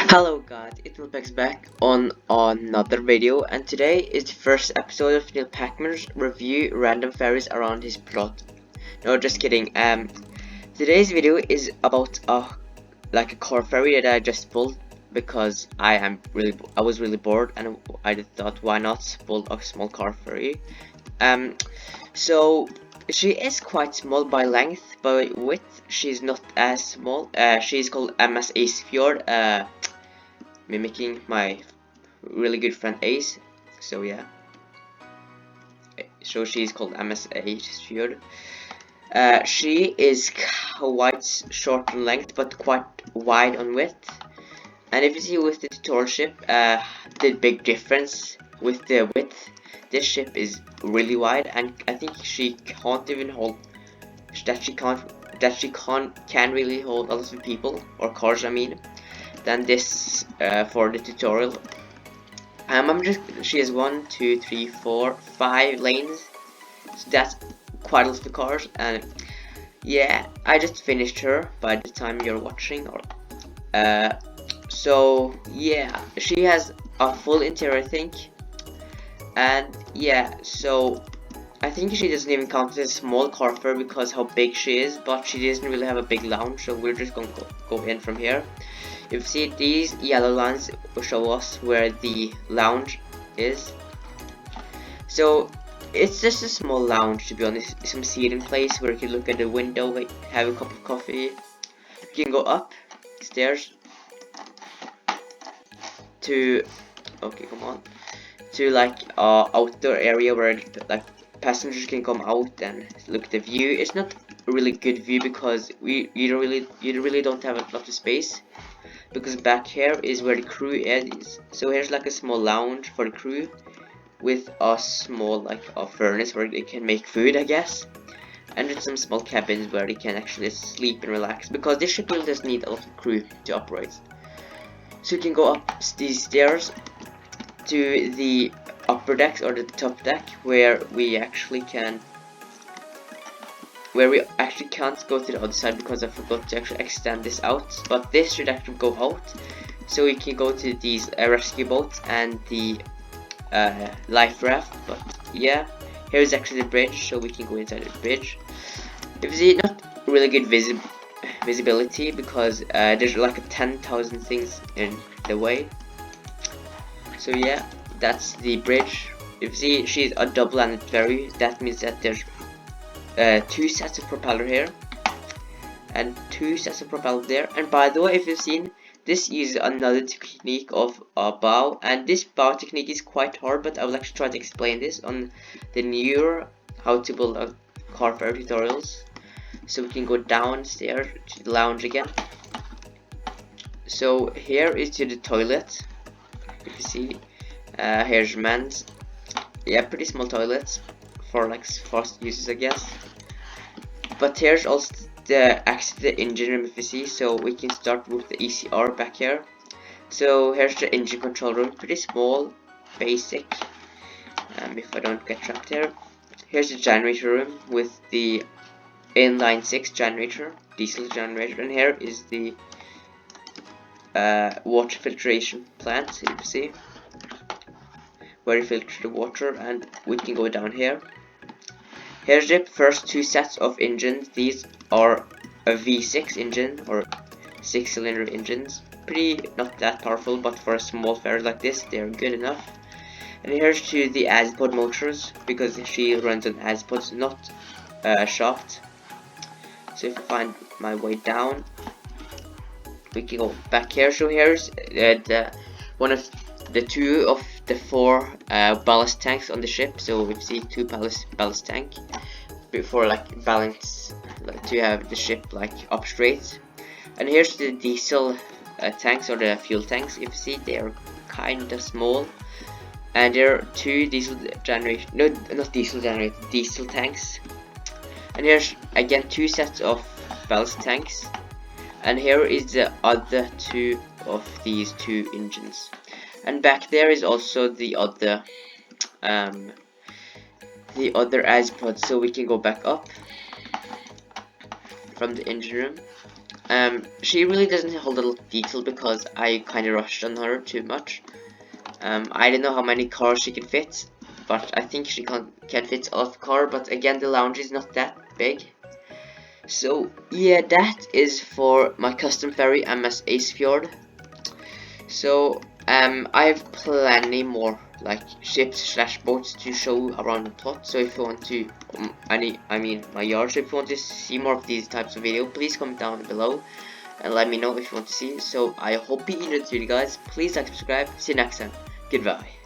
Hello guys, it's Neilpax back on another video, and today is the first episode of Neil Packman's review random ferries around his plot. No, just kidding. Today's video is about a car ferry that I just pulled because I was really bored and I thought why not pull a small car ferry. So she is quite small by length, but width she's not as small. She's called MS Acefjord. Mimicking my really good friend Ace. So yeah, so she's called MS Acefjord. She is quite short in length but quite wide on width. And if you see with the tutorial ship, the big difference with the width, this ship is really wide, and I think she can't even hold can really hold a lot of people or cars, I mean, than this for the tutorial. She has 1, 2, 3, 4, 5 lanes, so that's quite a lot of cars. And yeah, I just finished her by the time you're watching, or so yeah, she has a full interior, I think. And yeah, so I think she doesn't even count as a small car ferry because how big she is, but she doesn't really have a big lounge, so we're just gonna go in from here. If you see, these yellow lines will show us where the lounge is. So it's just a small lounge, to be honest. Some seating place where you can look at the window, like, have a cup of coffee. You can go up stairs to like outdoor area where like passengers can come out and look at the view. It's not a really good view because you really don't have a lot of space, because back here is where the crew is. So here's like a small lounge for the crew with a small like a furnace where they can make food, I guess, and with some small cabins where they can actually sleep and relax, because this ship really does need a lot of crew to operate. So you can go up these stairs to the upper decks or the top deck where we actually can't go to the other side because I forgot to actually extend this out, but this should actually go out, so we can go to these rescue boats and the life raft. But yeah, here's actually the bridge, so we can go inside the bridge. If you see, not really good visibility because there's like 10,000 things in the way. So yeah, that's the bridge. If you see, she's a double-landed ferry. That means that there's 2 sets of propeller here and 2 sets of propeller there. And by the way, if you've seen, this is another technique of a bow, and this bow technique is quite hard, but I will actually try to explain this on the newer how to build a car ferry tutorials. So we can go downstairs to the lounge again. So here is to the toilet. If you see, here's men's. Yeah, pretty small toilets for like fast uses, I guess. But here's also the access to the engine room, if you see. So we can start with the ECR back here. So here's the engine control room, pretty small, basic. If I don't get trapped here. Here's the generator room with the inline 6 generator, diesel generator, and here is the water filtration plant, you can see, where you filter the water. And we can go down here. Here's the first 2 sets of engines. These are a V6 engine or 6-cylinder engines. Pretty not that powerful, but for a small ferry like this, they're good enough. And here's to the Acefjord motors, because she runs on Acefjord, not shaft. So if I find my way down, we can go back here. So here's one of the 2 of the 4 ballast tanks on the ship. So we see 2 ballast tank before like balance, like, to have the ship like up straight. And here's the diesel tanks or the fuel tanks. If you see, they are kind of small, and there are 2 diesel generation, no, not diesel generator, diesel tanks. And here's again 2 sets of ballast tanks. And here is the other 2 of these 2 engines. And back there is also the other Acefjord. So we can go back up from the engine room. She really doesn't hold a lot of detail because I kind of rushed on her too much. I don't know how many cars she can fit, but I think she can fit all of the car. But again, the lounge is not that big. So yeah, that is for my custom ferry MS Acefjord. So I have plenty more like ships slash boats to show around the plot. So if you want to, my yard. So if you want to see more of these types of video, please comment down below and let me know if you want to see. So I hope you enjoyed the video, guys. Please like, subscribe. See you next time. Goodbye.